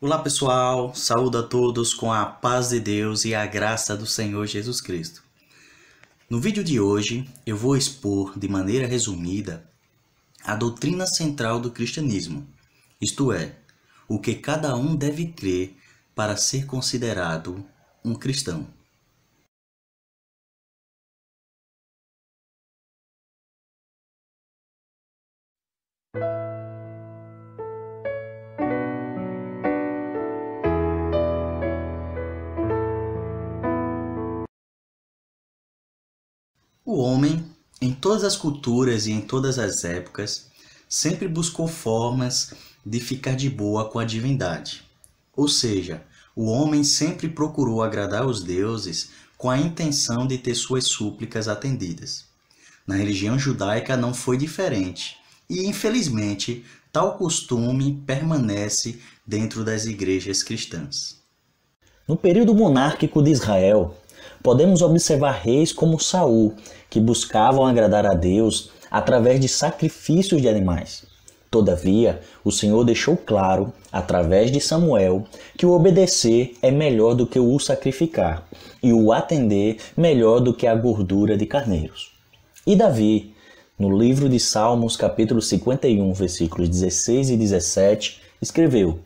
Olá pessoal, saúdo a todos com a paz de Deus e a graça do Senhor Jesus Cristo. No vídeo de hoje eu vou expor de maneira resumida a doutrina central do cristianismo, isto é, o que cada um deve crer para ser considerado um cristão. O homem, em todas as culturas e em todas as épocas, sempre buscou formas de ficar de boa com a divindade. Ou seja, o homem sempre procurou agradar os deuses com a intenção de ter suas súplicas atendidas. Na religião judaica não foi diferente, e infelizmente tal costume permanece dentro das igrejas cristãs. No período monárquico de Israel, podemos observar reis como Saul, que buscavam agradar a Deus através de sacrifícios de animais. Todavia, o Senhor deixou claro, através de Samuel, que o obedecer é melhor do que o sacrificar, e o atender melhor do que a gordura de carneiros. E Davi, no livro de Salmos, capítulo 51, versículos 16 e 17, escreveu: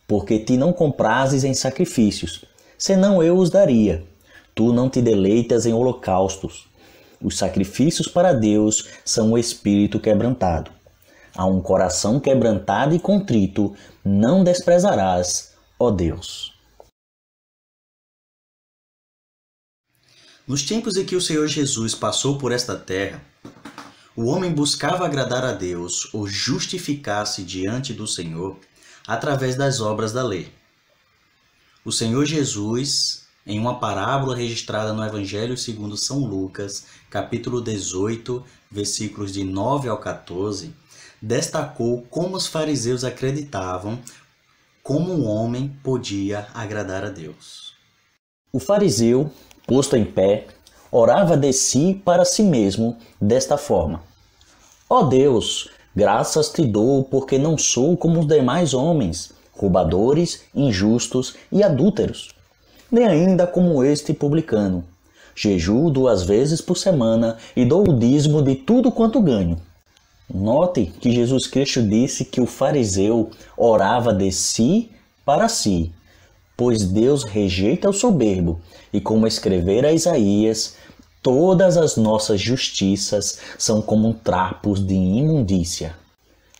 "Porque te não comprases em sacrifícios, senão eu os daria. Tu não te deleitas em holocaustos. Os sacrifícios para Deus são o espírito quebrantado. A um coração quebrantado e contrito não desprezarás, ó Deus." Nos tempos em que o Senhor Jesus passou por esta terra, o homem buscava agradar a Deus ou justificar-se diante do Senhor através das obras da lei. O Senhor Jesus, em uma parábola registrada no Evangelho segundo São Lucas, capítulo 18, versículos de 9 ao 14, destacou como os fariseus acreditavam como um homem podia agradar a Deus. O fariseu, posto em pé, orava de si para si mesmo desta forma: "Ó Deus, graças te dou porque não sou como os demais homens, roubadores, injustos e adúlteros, nem ainda como este publicano. Jejuo 2 vezes por semana e dou o dízimo de tudo quanto ganho." Note que Jesus Cristo disse que o fariseu orava de si para si, pois Deus rejeita o soberbo, e como escrevera Isaías, todas as nossas justiças são como trapos de imundícia.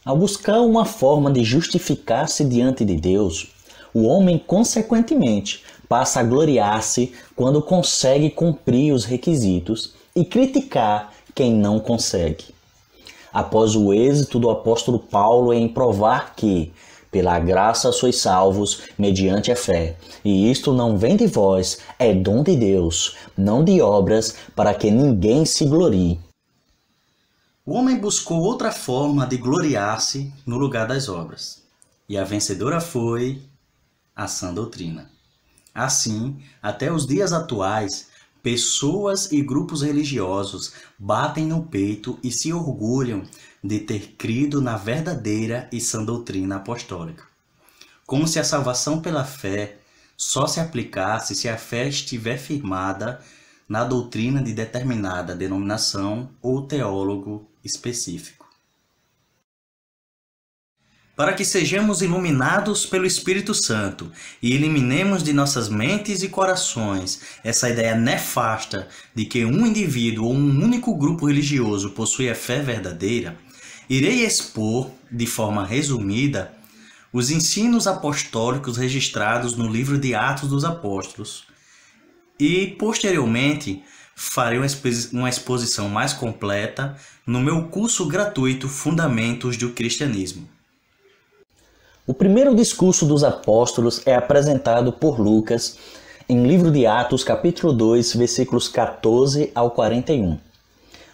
Ao buscar uma forma de justificar-se diante de Deus, o homem, consequentemente, passa a gloriar-se quando consegue cumprir os requisitos e criticar quem não consegue. Após o êxito do apóstolo Paulo em provar que, pela graça sois salvos, mediante a fé, e isto não vem de vós, é dom de Deus, não de obras, para que ninguém se glorie. O homem buscou outra forma de gloriar-se no lugar das obras, e a vencedora foi a sã doutrina. Assim, até os dias atuais, pessoas e grupos religiosos batem no peito e se orgulham de ter crido na verdadeira e sã doutrina apostólica, como se a salvação pela fé só se aplicasse se a fé estiver firmada na doutrina de determinada denominação ou teólogo específico. Para que sejamos iluminados pelo Espírito Santo e eliminemos de nossas mentes e corações essa ideia nefasta de que um indivíduo ou um único grupo religioso possui a fé verdadeira, irei expor, de forma resumida, os ensinos apostólicos registrados no livro de Atos dos Apóstolos e, posteriormente, farei uma exposição mais completa no meu curso gratuito Fundamentos do Cristianismo. O primeiro discurso dos apóstolos é apresentado por Lucas em livro de Atos, capítulo 2, versículos 14 ao 41,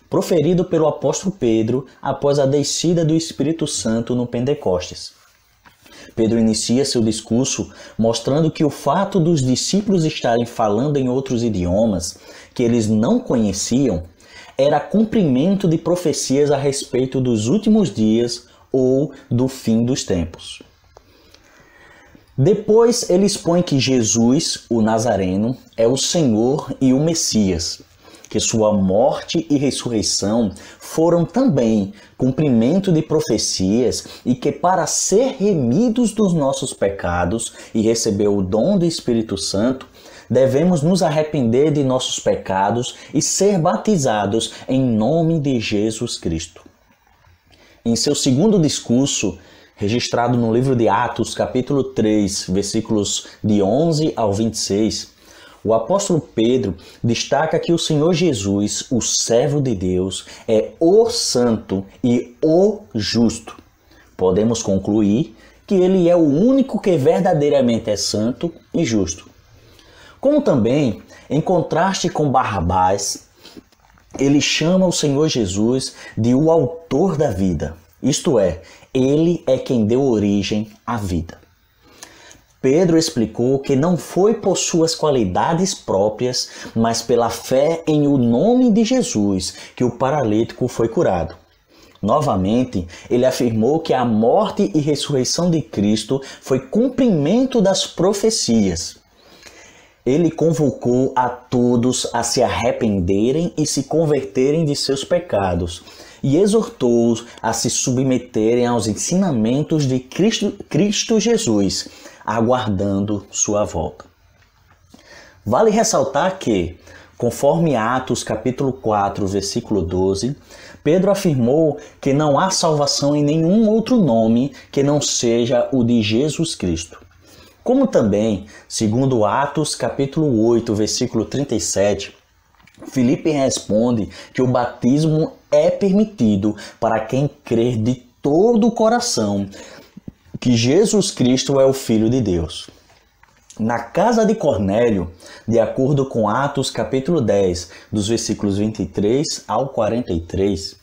proferido pelo apóstolo Pedro após a descida do Espírito Santo no Pentecostes. Pedro inicia seu discurso mostrando que o fato dos discípulos estarem falando em outros idiomas que eles não conheciam era cumprimento de profecias a respeito dos últimos dias ou do fim dos tempos. Depois ele expõe que Jesus, o Nazareno, é o Senhor e o Messias, que sua morte e ressurreição foram também cumprimento de profecias e que para ser remidos dos nossos pecados e receber o dom do Espírito Santo, devemos nos arrepender de nossos pecados e ser batizados em nome de Jesus Cristo. Em seu segundo discurso, registrado no livro de Atos, capítulo 3, versículos de 11 ao 26, o apóstolo Pedro destaca que o Senhor Jesus, o servo de Deus, é o santo e o justo. Podemos concluir que ele é o único que verdadeiramente é santo e justo. Como também, em contraste com Barrabás, ele chama o Senhor Jesus de o autor da vida. Isto é, ele é quem deu origem à vida. Pedro explicou que não foi por suas qualidades próprias, mas pela fé em o nome de Jesus que o paralítico foi curado. Novamente, ele afirmou que a morte e ressurreição de Cristo foi cumprimento das profecias. Ele convocou a todos a se arrependerem e se converterem de seus pecados e exortou-os a se submeterem aos ensinamentos de Cristo Jesus, aguardando sua volta. Vale ressaltar que, conforme Atos capítulo 4, versículo 12, Pedro afirmou que não há salvação em nenhum outro nome que não seja o de Jesus Cristo. Como também, segundo Atos capítulo 8, versículo 37, Filipe responde que o batismo é permitido para quem crer de todo o coração que Jesus Cristo é o Filho de Deus. Na casa de Cornélio, de acordo com Atos capítulo 10, dos versículos 23 ao 43,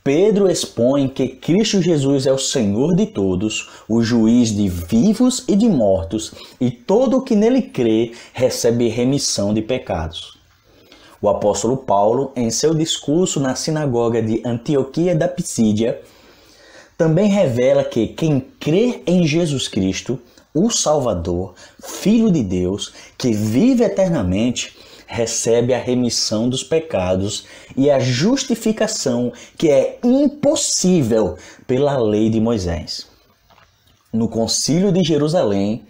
Pedro expõe que Cristo Jesus é o Senhor de todos, o juiz de vivos e de mortos, e todo o que nele crê recebe remissão de pecados. O apóstolo Paulo, em seu discurso na sinagoga de Antioquia da Pisídia, também revela que quem crê em Jesus Cristo, o Salvador, Filho de Deus, que vive eternamente, recebe a remissão dos pecados e a justificação que é impossível pela lei de Moisés. No Concílio de Jerusalém,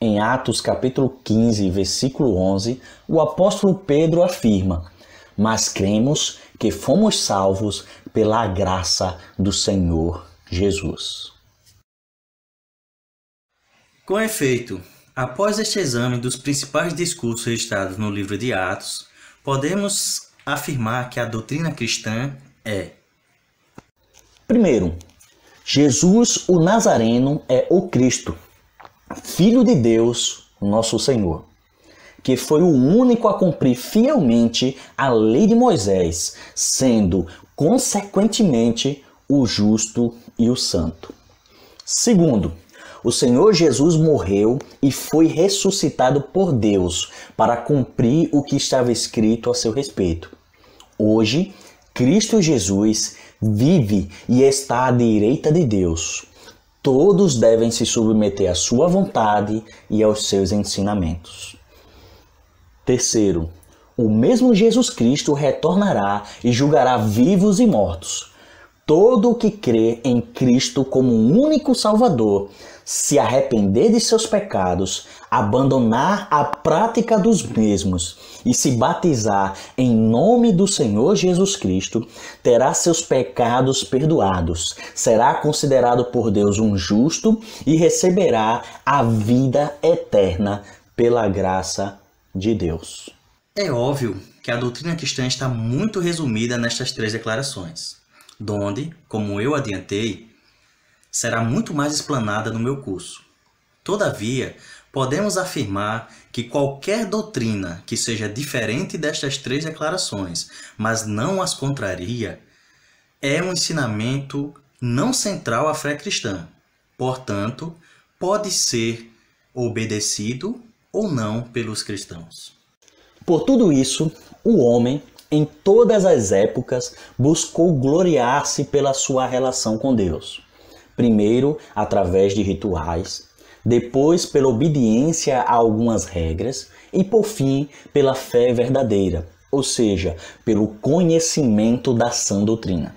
em Atos capítulo 15, versículo 11, o apóstolo Pedro afirma: "Mas cremos que fomos salvos pela graça do Senhor Jesus." Com efeito, após este exame dos principais discursos registrados no livro de Atos, podemos afirmar que a doutrina cristã é: primeiro, Jesus, o Nazareno, é o Cristo, Filho de Deus, nosso Senhor, que foi o único a cumprir fielmente a lei de Moisés, sendo, consequentemente, o justo e o santo. Segundo, o Senhor Jesus morreu e foi ressuscitado por Deus para cumprir o que estava escrito a seu respeito. Hoje, Cristo Jesus vive e está à direita de Deus. Todos devem se submeter à sua vontade e aos seus ensinamentos. Terceiro, o mesmo Jesus Cristo retornará e julgará vivos e mortos. Todo o que crê em Cristo como um único Salvador, se arrepender de seus pecados, abandonar a prática dos mesmos e se batizar em nome do Senhor Jesus Cristo, terá seus pecados perdoados, será considerado por Deus um justo e receberá a vida eterna pela graça de Deus. É óbvio que a doutrina cristã está muito resumida nestas 3 declarações, donde, como eu adiantei, será muito mais explanada no meu curso. Todavia, podemos afirmar que qualquer doutrina que seja diferente destas 3 declarações, mas não as contraria, é um ensinamento não central à fé cristã. Portanto, pode ser obedecido ou não pelos cristãos. Por tudo isso, o homem, em todas as épocas, buscou gloriar-se pela sua relação com Deus. Primeiro, através de rituais, depois pela obediência a algumas regras e, por fim, pela fé verdadeira, ou seja, pelo conhecimento da sã doutrina.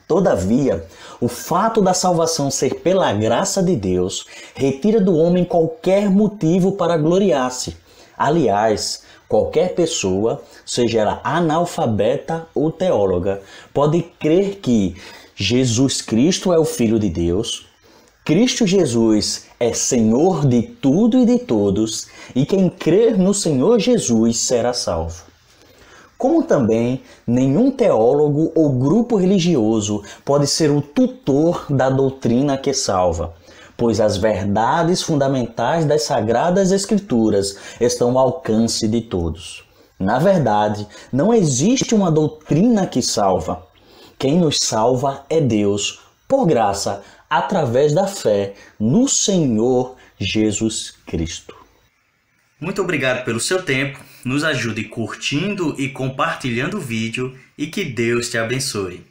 Todavia, o fato da salvação ser pela graça de Deus retira do homem qualquer motivo para gloriar-se. Aliás, qualquer pessoa, seja ela analfabeta ou teóloga, pode crer que Jesus Cristo é o Filho de Deus, Cristo Jesus é Senhor de tudo e de todos, e quem crer no Senhor Jesus será salvo. Como também nenhum teólogo ou grupo religioso pode ser o tutor da doutrina que salva, pois as verdades fundamentais das Sagradas Escrituras estão ao alcance de todos. Na verdade, não existe uma doutrina que salva. Quem nos salva é Deus, por graça, através da fé no Senhor Jesus Cristo. Muito obrigado pelo seu tempo. Nos ajude curtindo e compartilhando o vídeo e que Deus te abençoe.